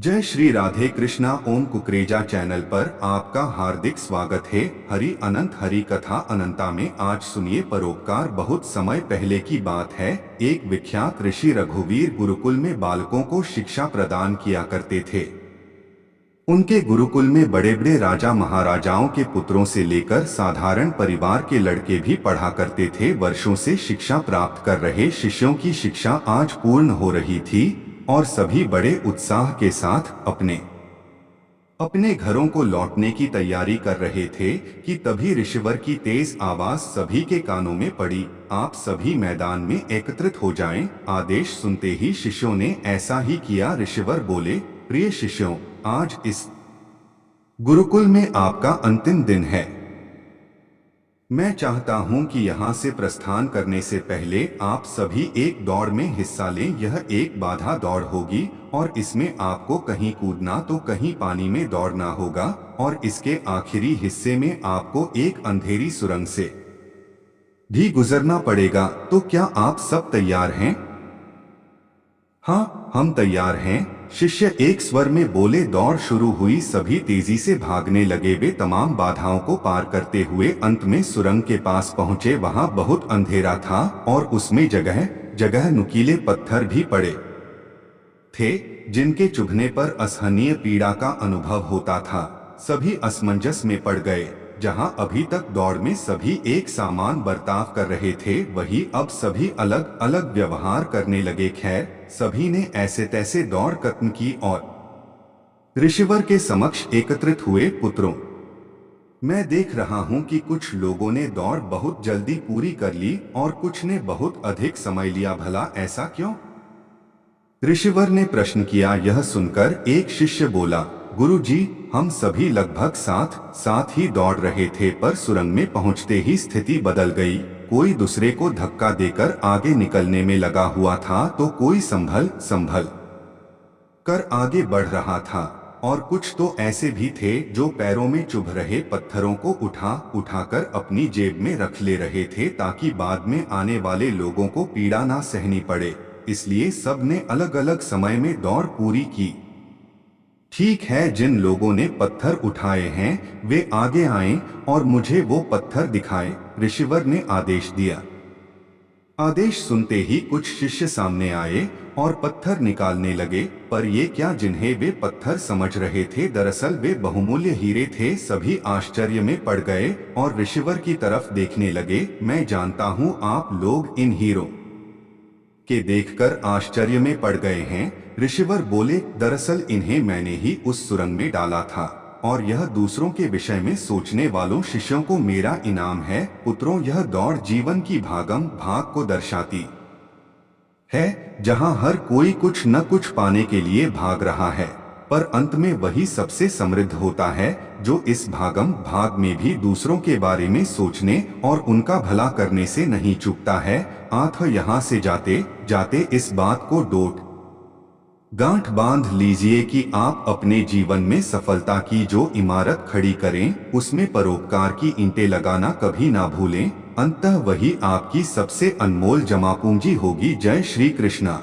जय श्री राधे कृष्णा। ओम कुकरेजा चैनल पर आपका हार्दिक स्वागत है। हरि अनंत हरि कथा अनंता में आज सुनिए परोपकार। बहुत समय पहले की बात है। एक विख्यात ऋषि रघुवीर गुरुकुल में बालकों को शिक्षा प्रदान किया करते थे। उनके गुरुकुल में बड़े बड़े राजा महाराजाओं के पुत्रों से लेकर साधारण परिवार के लड़के भी पढ़ा करते थे। वर्षों से शिक्षा प्राप्त कर रहे शिष्यों की शिक्षा आज पूर्ण हो रही थी और सभी बड़े उत्साह के साथ अपने अपने घरों को लौटने की तैयारी कर रहे थे कि तभी ऋषिवर की तेज आवाज सभी के कानों में पड़ी। आप सभी मैदान में एकत्रित हो जाएं। आदेश सुनते ही शिष्यों ने ऐसा ही किया। ऋषिवर बोले, प्रिय शिष्यों, आज इस गुरुकुल में आपका अंतिम दिन है। मैं चाहता हूं कि यहाँ से प्रस्थान करने से पहले आप सभी एक दौड़ में हिस्सा लें। यह एक बाधा दौड़ होगी और इसमें आपको कहीं कूदना तो कहीं पानी में दौड़ना होगा और इसके आखिरी हिस्से में आपको एक अंधेरी सुरंग से भी गुजरना पड़ेगा। तो क्या आप सब तैयार हैं? हाँ, हम तैयार हैं, शिष्य एक स्वर में बोले। दौड़ शुरू हुई। सभी तेजी से भागने लगे। वे तमाम बाधाओं को पार करते हुए अंत में सुरंग के पास पहुंचे। वहां बहुत अंधेरा था और उसमें जगह जगह नुकीले पत्थर भी पड़े थे जिनके चुभने पर असहनीय पीड़ा का अनुभव होता था। सभी असमंजस में पड़ गए। जहां अभी तक दौड़ में सभी एक समान बर्ताव कर रहे थे, वही अब सभी अलग अलग व्यवहार करने लगे। खैर, सभी ने ऐसे तैसे दौड़ खत्म की और ऋषिवर के समक्ष एकत्रित हुए। पुत्रों, मैं देख रहा हूं कि कुछ लोगों ने दौड़ बहुत जल्दी पूरी कर ली और कुछ ने बहुत अधिक समय लिया। भला ऐसा क्यों? ऋषिवर ने प्रश्न किया। यह सुनकर एक शिष्य बोला, गुरुजी, हम सभी लगभग साथ ही दौड़ रहे थे, पर सुरंग में पहुंचते ही स्थिति बदल गई। कोई दूसरे को धक्का देकर आगे निकलने में लगा हुआ था तो कोई संभल कर आगे बढ़ रहा था और कुछ तो ऐसे भी थे जो पैरों में चुभ रहे पत्थरों को उठाकर अपनी जेब में रख ले रहे थे ताकि बाद में आने वाले लोगों को पीड़ा ना सहनी पड़े। इसलिए सब ने अलग अलग समय में दौड़ पूरी की। ठीक है, जिन लोगों ने पत्थर उठाए हैं वे आगे आएं और मुझे वो पत्थर दिखाएं, ऋषिवर ने आदेश दिया। आदेश सुनते ही कुछ शिष्य सामने आए और पत्थर निकालने लगे। पर ये क्या, जिन्हें वे पत्थर समझ रहे थे दरअसल वे बहुमूल्य हीरे थे। सभी आश्चर्य में पड़ गए और ऋषिवर की तरफ देखने लगे। मैं जानता हूँ आप लोग इन हीरों के देखकर आश्चर्य में पड़ गए हैं। ऋषिवर बोले, दरअसल इन्हें मैंने ही उस सुरंग में डाला था और यह दूसरों के विषय में सोचने वालों शिष्यों को मेरा इनाम है। पुत्रों, यह दौड़ जीवन की भागम भाग को दर्शाती है, जहां हर कोई कुछ न कुछ पाने के लिए भाग रहा है, पर अंत में वही सबसे समृद्ध होता है जो इस भागम भाग में भी दूसरों के बारे में सोचने और उनका भला करने से नहीं चूकता है। आप यहाँ से जाते जाते इस बात को गांठ बांध लीजिए कि आप अपने जीवन में सफलता की जो इमारत खड़ी करें उसमें परोपकार की ईंटें लगाना कभी ना भूलें। अंततः वही आपकी सबसे अनमोल जमा पूंजी होगी। जय श्री कृष्णा।